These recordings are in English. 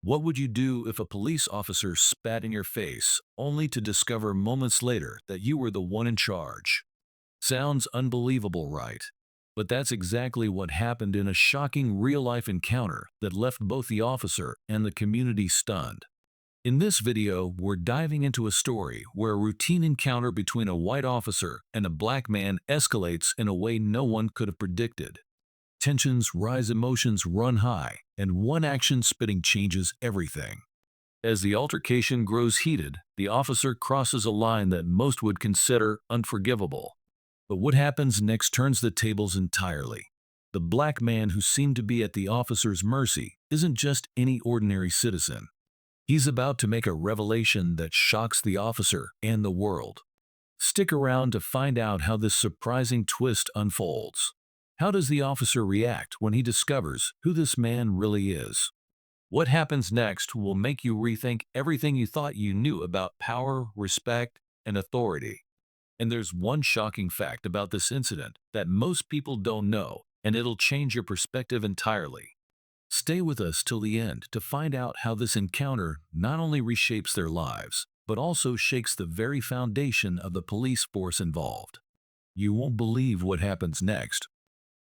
What would you do if a police officer spat in your face, only to discover moments later that you were the one in charge? Sounds unbelievable, right? But that's exactly what happened in a shocking real-life encounter that left both the officer and the community stunned. In this video, we're diving into a story where a routine encounter between a white officer and a black man escalates in a way no one could have predicted. Tensions rise, emotions run high, and one action spitting changes everything. As the altercation grows heated, the officer crosses a line that most would consider unforgivable. But what happens next turns the tables entirely. The black man who seemed to be at the officer's mercy isn't just any ordinary citizen. He's about to make a revelation that shocks the officer and the world. Stick around to find out how this surprising twist unfolds. How does the officer react when he discovers who this man really is? What happens next will make you rethink everything you thought you knew about power, respect, and authority. And there's one shocking fact about this incident that most people don't know, and it'll change your perspective entirely. Stay with us till the end to find out how this encounter not only reshapes their lives, but also shakes the very foundation of the police force involved. You won't believe what happens next.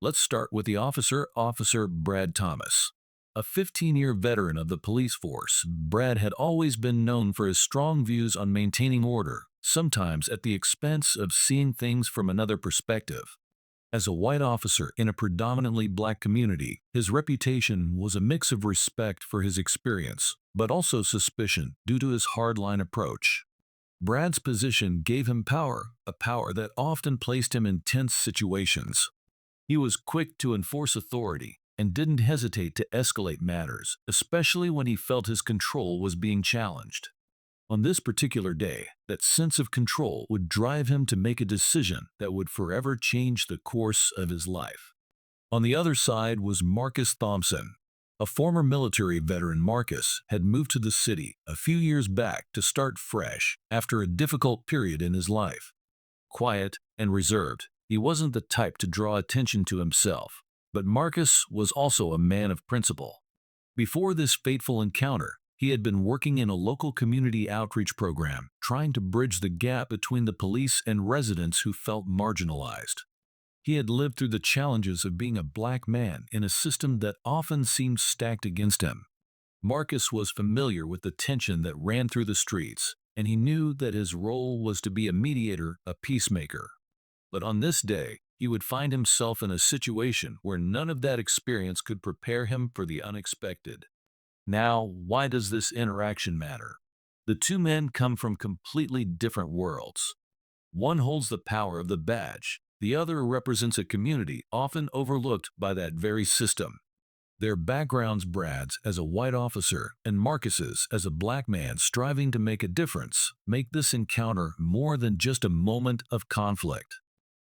Let's start with the officer, Officer Brad Thomas. A 15-year veteran of the police force, Brad had always been known for his strong views on maintaining order, sometimes at the expense of seeing things from another perspective. As a white officer in a predominantly black community, his reputation was a mix of respect for his experience, but also suspicion due to his hardline approach. Brad's position gave him power, a power that often placed him in tense situations. He was quick to enforce authority and didn't hesitate to escalate matters, especially when he felt his control was being challenged. On this particular day, that sense of control would drive him to make a decision that would forever change the course of his life. On the other side was Marcus Thompson. A former military veteran, Marcus had moved to the city a few years back to start fresh after a difficult period in his life. Quiet and reserved, he wasn't the type to draw attention to himself, but Marcus was also a man of principle. Before this fateful encounter, he had been working in a local community outreach program, trying to bridge the gap between the police and residents who felt marginalized. He had lived through the challenges of being a black man in a system that often seemed stacked against him. Marcus was familiar with the tension that ran through the streets, and he knew that his role was to be a mediator, a peacemaker. But on this day, he would find himself in a situation where none of that experience could prepare him for the unexpected. Now, why does this interaction matter? The two men come from completely different worlds. One holds the power of the badge, the other represents a community often overlooked by that very system. Their backgrounds, Brad's as a white officer and Marcus's as a black man striving to make a difference, make this encounter more than just a moment of conflict.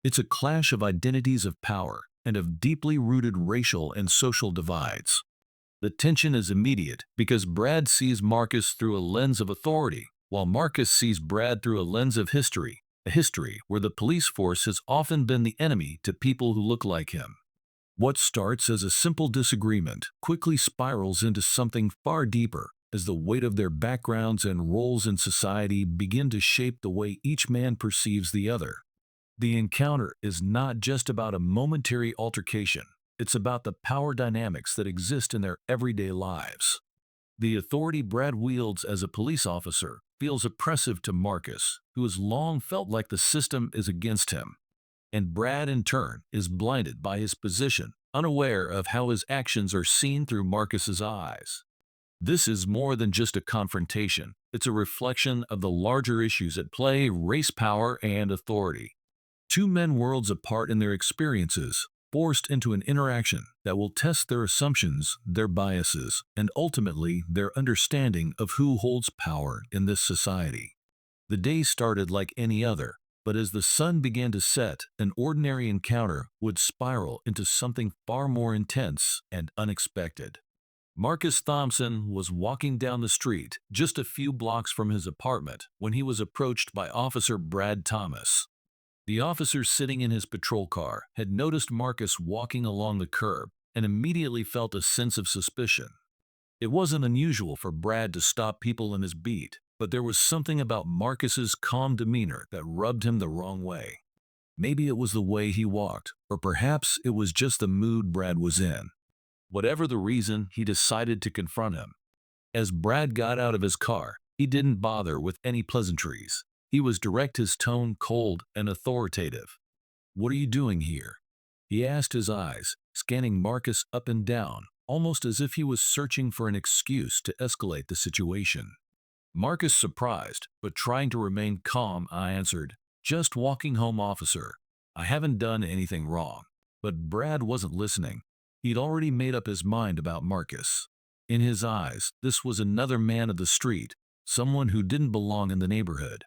It's a clash of identities of power and of deeply rooted racial and social divides. The tension is immediate because Brad sees Marcus through a lens of authority, while Marcus sees Brad through a lens of history, a history where the police force has often been the enemy to people who look like him. What starts as a simple disagreement quickly spirals into something far deeper as the weight of their backgrounds and roles in society begin to shape the way each man perceives the other. The encounter is not just about a momentary altercation. It's about the power dynamics that exist in their everyday lives. The authority Brad wields as a police officer feels oppressive to Marcus, who has long felt like the system is against him. And Brad, in turn, is blinded by his position, unaware of how his actions are seen through Marcus's eyes. This is more than just a confrontation. It's a reflection of the larger issues at play: race, power, and authority. Two men worlds apart in their experiences, forced into an interaction that will test their assumptions, their biases, and ultimately their understanding of who holds power in this society. The day started like any other, but as the sun began to set, an ordinary encounter would spiral into something far more intense and unexpected. Marcus Thompson was walking down the street just a few blocks from his apartment when he was approached by Officer Brad Thomas. The officer sitting in his patrol car had noticed Marcus walking along the curb and immediately felt a sense of suspicion. It wasn't unusual for Brad to stop people in his beat, but there was something about Marcus's calm demeanor that rubbed him the wrong way. Maybe it was the way he walked, or perhaps it was just the mood Brad was in. Whatever the reason, he decided to confront him. As Brad got out of his car, he didn't bother with any pleasantries. He was direct, his tone cold and authoritative. "What are you doing here?" he asked, his eyes scanning Marcus up and down, almost as if he was searching for an excuse to escalate the situation. Marcus, surprised, but trying to remain calm, I answered, "Just walking home, officer. I haven't done anything wrong." But Brad wasn't listening. He'd already made up his mind about Marcus. In his eyes, this was another man of the street, someone who didn't belong in the neighborhood.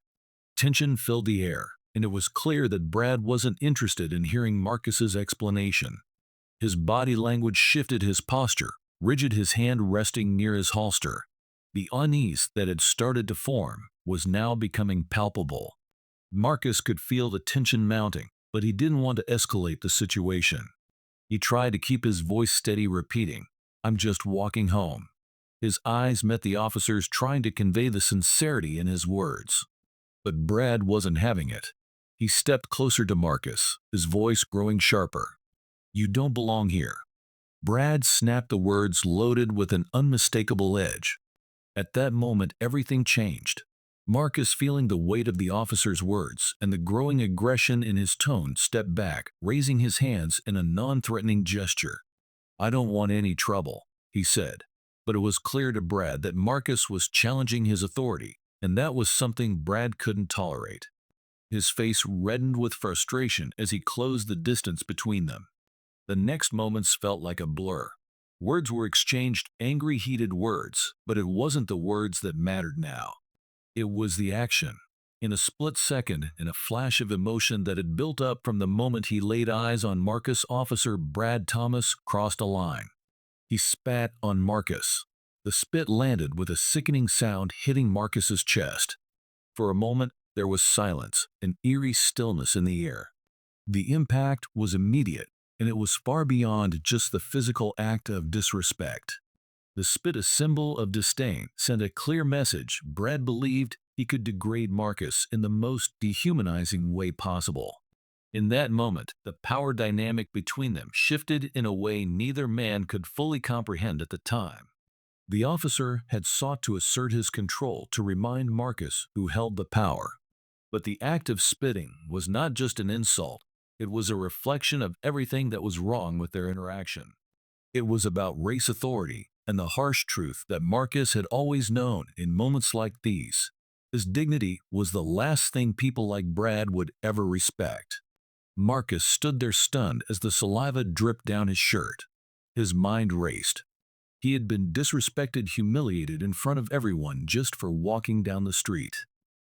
Tension filled the air, and it was clear that Brad wasn't interested in hearing Marcus's explanation. His body language shifted, his posture rigid, his hand resting near his holster. The unease that had started to form was now becoming palpable. Marcus could feel the tension mounting, but he didn't want to escalate the situation. He tried to keep his voice steady, repeating, "I'm just walking home." His eyes met the officer's, trying to convey the sincerity in his words. But Brad wasn't having it. He stepped closer to Marcus, his voice growing sharper. "You don't belong here." Brad snapped the words, loaded with an unmistakable edge. At that moment, everything changed. Marcus, feeling the weight of the officer's words and the growing aggression in his tone, stepped back, raising his hands in a non-threatening gesture. "I don't want any trouble," he said. But it was clear to Brad that Marcus was challenging his authority, and that was something Brad couldn't tolerate. His face reddened with frustration as he closed the distance between them. The next moments felt like a blur. Words were exchanged, angry, heated words, but it wasn't the words that mattered now. It was the action. In a split second, in a flash of emotion that had built up from the moment he laid eyes on Marcus, Officer Brad Thomas crossed a line. He spat on Marcus. The spit landed with a sickening sound, hitting Marcus's chest. For a moment, there was silence, an eerie stillness in the air. The impact was immediate, and it was far beyond just the physical act of disrespect. The spit, a symbol of disdain, sent a clear message. Brad believed he could degrade Marcus in the most dehumanizing way possible. In that moment, the power dynamic between them shifted in a way neither man could fully comprehend at the time. The officer had sought to assert his control, to remind Marcus who held the power. But the act of spitting was not just an insult. It was a reflection of everything that was wrong with their interaction. It was about race, authority, and the harsh truth that Marcus had always known. In moments like these, his dignity was the last thing people like Brad would ever respect. Marcus stood there stunned as the saliva dripped down his shirt. His mind raced. He had been disrespected, humiliated in front of everyone just for walking down the street.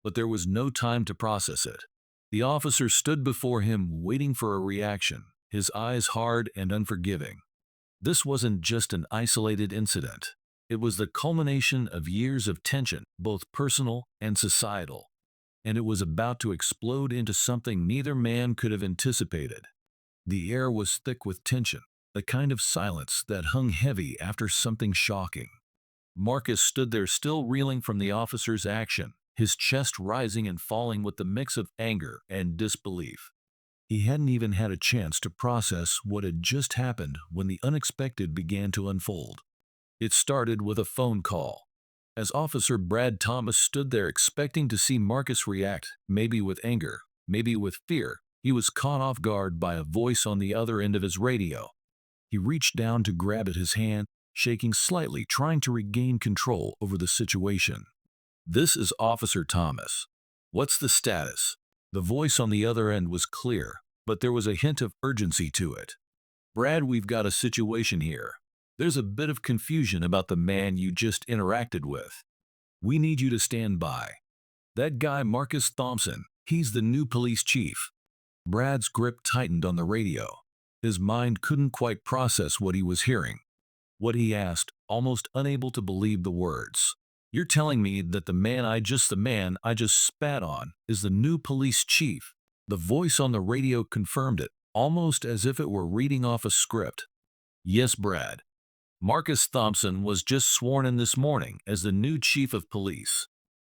But there was no time to process it. The officer stood before him, waiting for a reaction, his eyes hard and unforgiving. This wasn't just an isolated incident. It was the culmination of years of tension, both personal and societal. And it was about to explode into something neither man could have anticipated. The air was thick with tension, the kind of silence that hung heavy after something shocking. Marcus stood there, still reeling from the officer's action, his chest rising and falling with the mix of anger and disbelief. He hadn't even had a chance to process what had just happened when the unexpected began to unfold. It started with a phone call. As Officer Brad Thomas stood there expecting to see Marcus react, maybe with anger, maybe with fear, he was caught off guard by a voice on the other end of his radio. He reached down to grab at his hand, shaking slightly, trying to regain control over the situation. "This is Officer Thomas. What's the status?" The voice on the other end was clear, but there was a hint of urgency to it. "Brad, we've got a situation here. There's a bit of confusion about the man you just interacted with. We need you to stand by. That guy, Marcus Thompson, he's the new police chief." Brad's grip tightened on the radio. His mind couldn't quite process what he was hearing. What he asked, almost unable to believe the words. "You're telling me that the man I just spat on is the new police chief?" The voice on the radio confirmed it, almost as if it were reading off a script. "Yes, Brad. Marcus Thompson was just sworn in this morning as the new chief of police.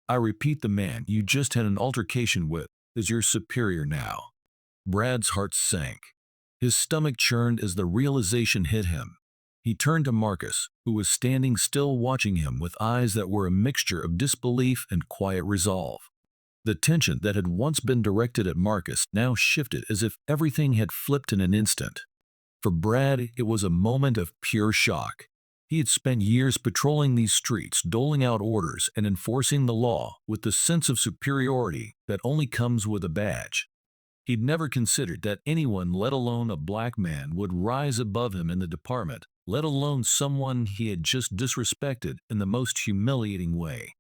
I repeat, the man you just had an altercation with is your superior now. Brad's heart sank. His stomach churned as the realization hit him. He turned to Marcus, who was standing still watching him with eyes that were a mixture of disbelief and quiet resolve. The tension that had once been directed at Marcus now shifted as if everything had flipped in an instant. For Brad, it was a moment of pure shock. He had spent years patrolling these streets, doling out orders and enforcing the law with the sense of superiority that only comes with a badge. He'd never considered that anyone, let alone a black man, would rise above him in the department, let alone someone he had just disrespected in the most humiliating way.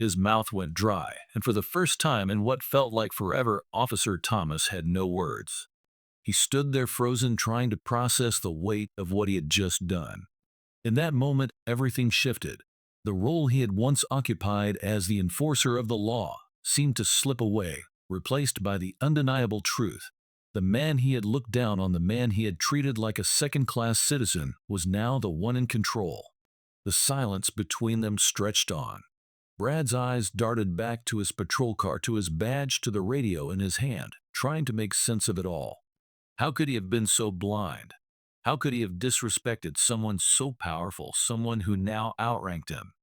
His mouth went dry, and for the first time in what felt like forever, Officer Thomas had no words. He stood there frozen, trying to process the weight of what he had just done. In that moment, everything shifted. The role he had once occupied as the enforcer of the law seemed to slip away, replaced by the undeniable truth. The man he had looked down on, the man he had treated like a second-class citizen, was now the one in control. The silence between them stretched on. Brad's eyes darted back to his patrol car, to his badge, to the radio in his hand, trying to make sense of it all. How could he have been so blind? How could he have disrespected someone so powerful, someone who now outranked him?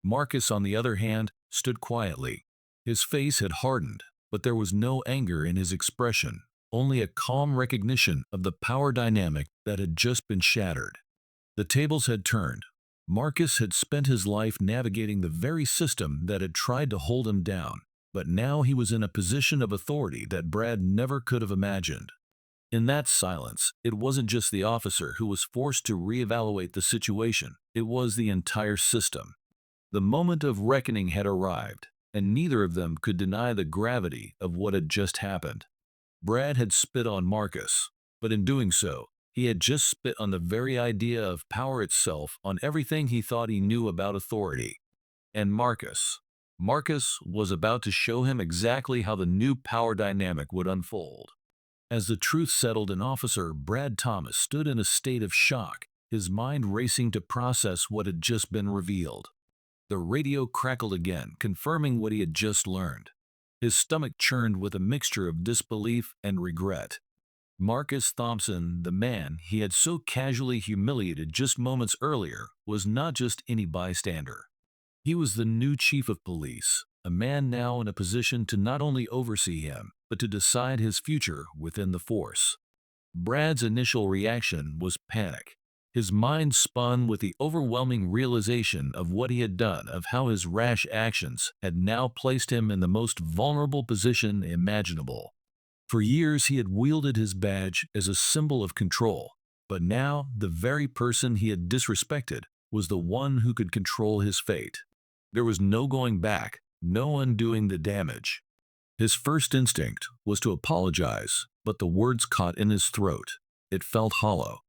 Marcus, on the other hand, stood quietly. His face had hardened, but there was no anger in his expression, only a calm recognition of the power dynamic that had just been shattered. The tables had turned. Marcus had spent his life navigating the very system that had tried to hold him down, but now he was in a position of authority that Brad never could have imagined. In that silence, it wasn't just the officer who was forced to reevaluate the situation, it was the entire system. The moment of reckoning had arrived, and neither of them could deny the gravity of what had just happened. Brad had spit on Marcus, but in doing so, he had just spit on the very idea of power itself, on everything he thought he knew about authority. And Marcus was about to show him exactly how the new power dynamic would unfold. As the truth settled in, Officer Brad Thomas stood in a state of shock, his mind racing to process what had just been revealed. The radio crackled again, confirming what he had just learned. His stomach churned with a mixture of disbelief and regret. Marcus Thompson, the man he had so casually humiliated just moments earlier, was not just any bystander. He was the new chief of police, a man now in a position to not only oversee him, but to decide his future within the force. Brad's initial reaction was panic. His mind spun with the overwhelming realization of what he had done, of how his rash actions had now placed him in the most vulnerable position imaginable. For years he had wielded his badge as a symbol of control, but now the very person he had disrespected was the one who could control his fate. There was no going back, no undoing the damage. His first instinct was to apologize, but the words caught in his throat. It felt hollow.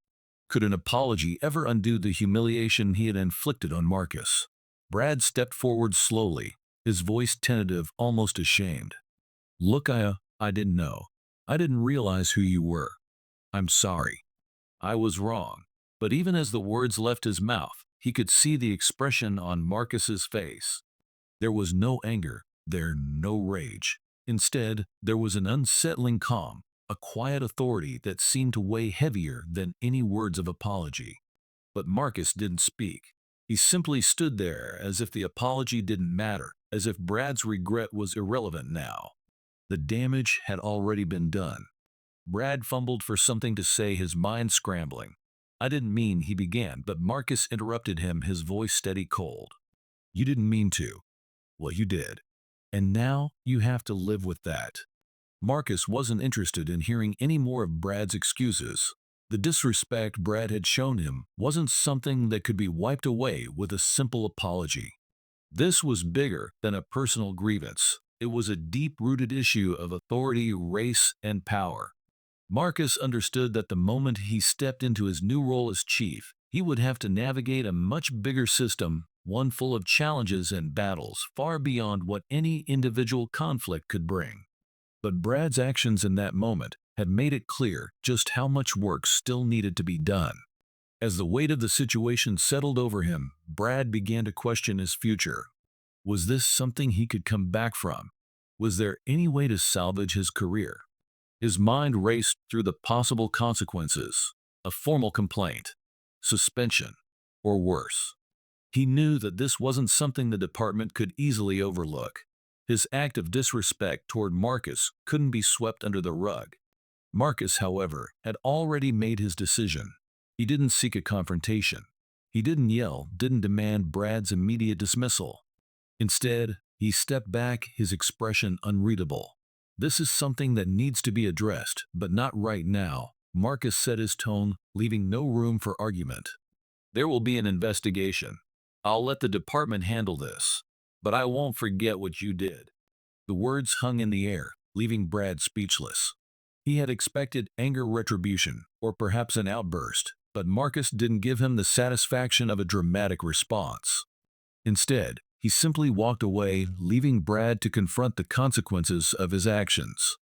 Could an apology ever undo the humiliation he had inflicted on Marcus? Brad stepped forward slowly, his voice tentative, almost ashamed. "Look, I didn't know. I didn't realize who you were. I'm sorry. I was wrong." But even as the words left his mouth, he could see the expression on Marcus's face. There was no anger, no rage. Instead, there was an unsettling calm, a quiet authority that seemed to weigh heavier than any words of apology. But Marcus didn't speak. He simply stood there as if the apology didn't matter, as if Brad's regret was irrelevant now. The damage had already been done. Brad fumbled for something to say, his mind scrambling. "I didn't mean," he began, but Marcus interrupted him, his voice steady, cold. "You didn't mean to. Well, you did. And now you have to live with that." Marcus wasn't interested in hearing any more of Brad's excuses. The disrespect Brad had shown him wasn't something that could be wiped away with a simple apology. This was bigger than a personal grievance. It was a deep-rooted issue of authority, race, and power. Marcus understood that the moment he stepped into his new role as chief, he would have to navigate a much bigger system, one full of challenges and battles far beyond what any individual conflict could bring. But Brad's actions in that moment had made it clear just how much work still needed to be done. As the weight of the situation settled over him, Brad began to question his future. Was this something he could come back from? Was there any way to salvage his career? His mind raced through the possible consequences: a formal complaint, suspension, or worse. He knew that this wasn't something the department could easily overlook. His act of disrespect toward Marcus couldn't be swept under the rug. Marcus, however, had already made his decision. He didn't seek a confrontation. He didn't yell, didn't demand Brad's immediate dismissal. Instead, he stepped back, his expression unreadable. "This is something that needs to be addressed, but not right now," Marcus set his tone, leaving no room for argument. "There will be an investigation. I'll let the department handle this. But I won't forget what you did." The words hung in the air, leaving Brad speechless. He had expected anger, retribution, or perhaps an outburst, but Marcus didn't give him the satisfaction of a dramatic response. Instead, he simply walked away, leaving Brad to confront the consequences of his actions.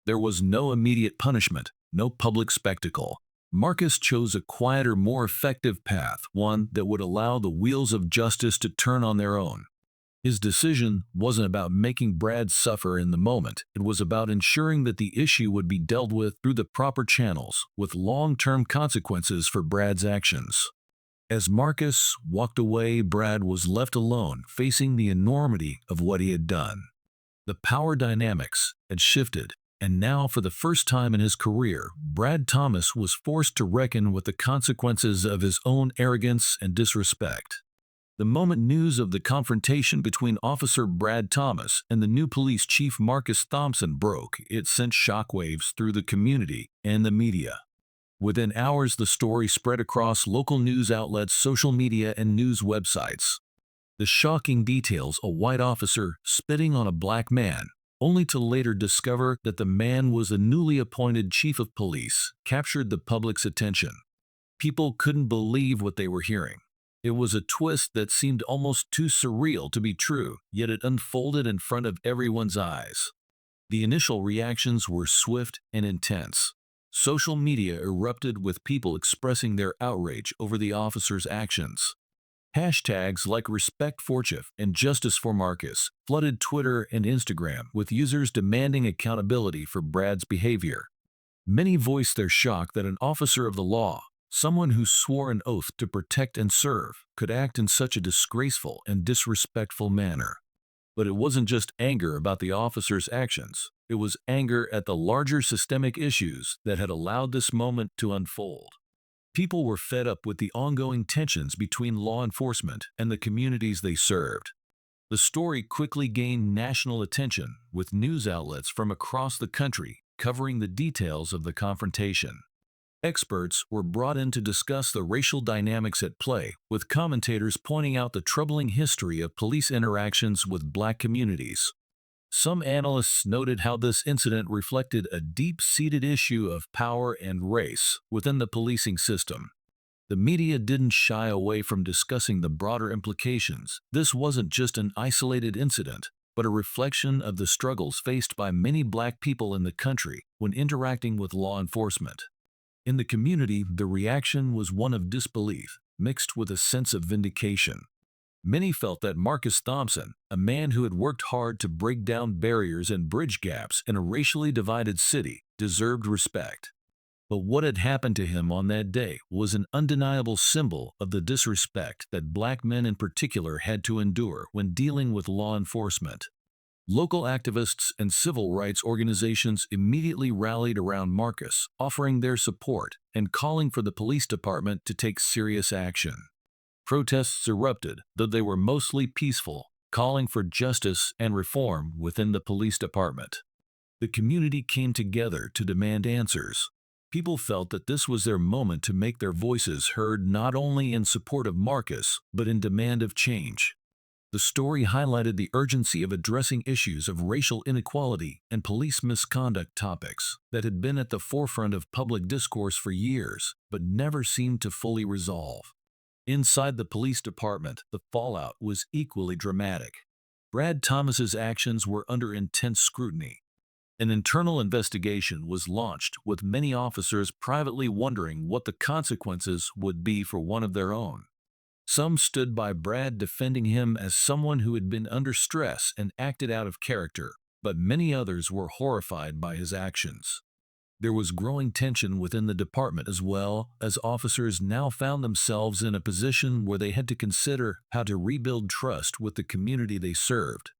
There was no immediate punishment, no public spectacle. Marcus chose a quieter, more effective path, one that would allow the wheels of justice to turn on their own. His decision wasn't about making Brad suffer in the moment. It was about ensuring that the issue would be dealt with through the proper channels, with long-term consequences for Brad's actions. As Marcus walked away, Brad was left alone, facing the enormity of what he had done. The power dynamics had shifted, and now, for the first time in his career, Brad Thomas was forced to reckon with the consequences of his own arrogance and disrespect. The moment news of the confrontation between Officer Brad Thomas and the new police chief Marcus Thompson broke, it sent shockwaves through the community and the media. Within hours, the story spread across local news outlets, social media, and news websites. The shocking details: a white officer spitting on a black man, only to later discover that the man was a newly appointed chief of police, captured the public's attention. People couldn't believe what they were hearing. It was a twist that seemed almost too surreal to be true, yet it unfolded in front of everyone's eyes. The initial reactions were swift and intense. Social media erupted with people expressing their outrage over the officer's actions. Hashtags like "Respect for Chief" and "Justice for Marcus" flooded Twitter and Instagram, with users demanding accountability for Brad's behavior. Many voiced their shock that an officer of the law, someone who swore an oath to protect and serve, could act in such a disgraceful and disrespectful manner. But it wasn't just anger about the officer's actions. It was anger at the larger systemic issues that had allowed this moment to unfold. People were fed up with the ongoing tensions between law enforcement and the communities they served. The story quickly gained national attention, with news outlets from across the country covering the details of the confrontation. Experts were brought in to discuss the racial dynamics at play, with commentators pointing out the troubling history of police interactions with black communities. Some analysts noted how this incident reflected a deep-seated issue of power and race within the policing system. The media didn't shy away from discussing the broader implications. This wasn't just an isolated incident, but a reflection of the struggles faced by many black people in the country when interacting with law enforcement. In the community, the reaction was one of disbelief, mixed with a sense of vindication. Many felt that Marcus Thompson, a man who had worked hard to break down barriers and bridge gaps in a racially divided city, deserved respect. But what had happened to him on that day was an undeniable symbol of the disrespect that black men in particular had to endure when dealing with law enforcement. Local activists and civil rights organizations immediately rallied around Marcus, offering their support and calling for the police department to take serious action. Protests erupted, though they were mostly peaceful, calling for justice and reform within the police department. The community came together to demand answers. People felt that this was their moment to make their voices heard, not only in support of Marcus, but in demand of change. The story highlighted the urgency of addressing issues of racial inequality and police misconduct, topics that had been at the forefront of public discourse for years, but never seemed to fully resolve. Inside the police department, the fallout was equally dramatic. Brad Thomas's actions were under intense scrutiny. An internal investigation was launched, with many officers privately wondering what the consequences would be for one of their own. Some stood by Brad, defending him as someone who had been under stress and acted out of character, but many others were horrified by his actions. There was growing tension within the department as well, as officers now found themselves in a position where they had to consider how to rebuild trust with the community they served.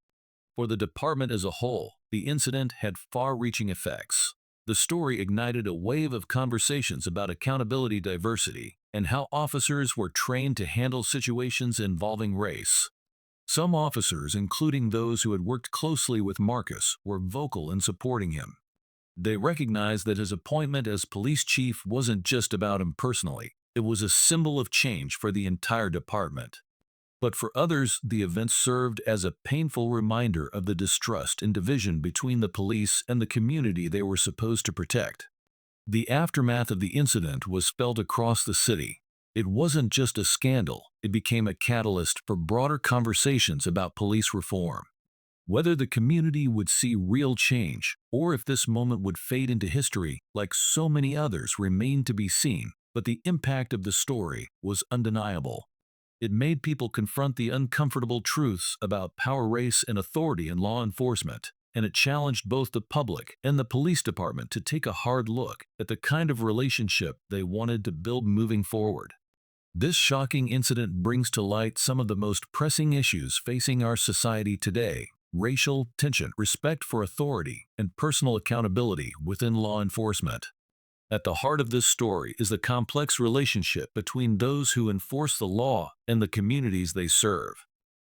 For the department as a whole, the incident had far-reaching effects. The story ignited a wave of conversations about accountability, diversity, and how officers were trained to handle situations involving race. Some officers, including those who had worked closely with Marcus, were vocal in supporting him. They recognized that his appointment as police chief wasn't just about him personally, it was a symbol of change for the entire department. But for others, the event served as a painful reminder of the distrust and division between the police and the community they were supposed to protect. The aftermath of the incident was felt across the city. It wasn't just a scandal, it became a catalyst for broader conversations about police reform. Whether the community would see real change, or if this moment would fade into history, like so many others, remained to be seen, but the impact of the story was undeniable. It made people confront the uncomfortable truths about power, race, and authority in law enforcement, and it challenged both the public and the police department to take a hard look at the kind of relationship they wanted to build moving forward. This shocking incident brings to light some of the most pressing issues facing our society today: racial tension, respect for authority, and personal accountability within law enforcement. At the heart of this story is the complex relationship between those who enforce the law and the communities they serve.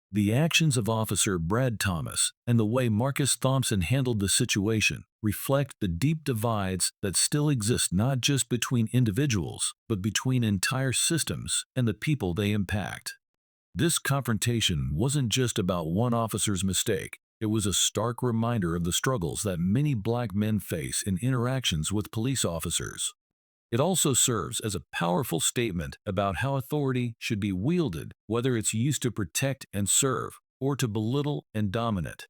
The actions of Officer Brad Thomas and the way Marcus Thompson handled the situation reflect the deep divides that still exist, not just between individuals, but between entire systems and the people they impact. This confrontation wasn't just about one officer's mistake. It was a stark reminder of the struggles that many black men face in interactions with police officers. It also serves as a powerful statement about how authority should be wielded, whether it's used to protect and serve, or to belittle and dominate.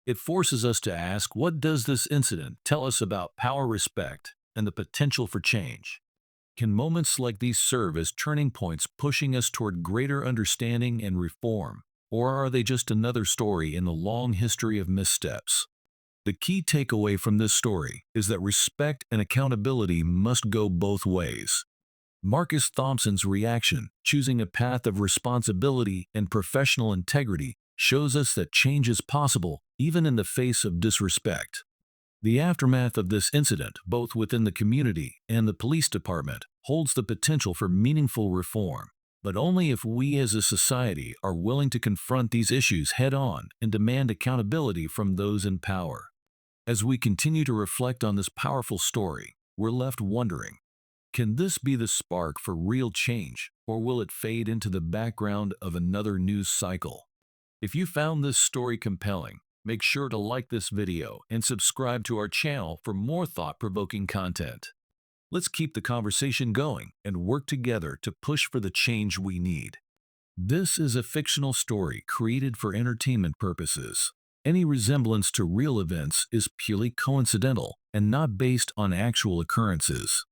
It forces us to ask, what does this incident tell us about power, respect, and the potential for change? Can moments like these serve as turning points, pushing us toward greater understanding and reform? Or are they just another story in the long history of missteps? The key takeaway from this story is that respect and accountability must go both ways. Marcus Thompson's reaction, choosing a path of responsibility and professional integrity, shows us that change is possible even in the face of disrespect. The aftermath of this incident, both within the community and the police department, holds the potential for meaningful reform, but only if we as a society are willing to confront these issues head-on and demand accountability from those in power. As we continue to reflect on this powerful story, we're left wondering, can this be the spark for real change, or will it fade into the background of another news cycle? If you found this story compelling, make sure to like this video and subscribe to our channel for more thought-provoking content. Let's keep the conversation going and work together to push for the change we need. This is a fictional story created for entertainment purposes. Any resemblance to real events is purely coincidental and not based on actual occurrences.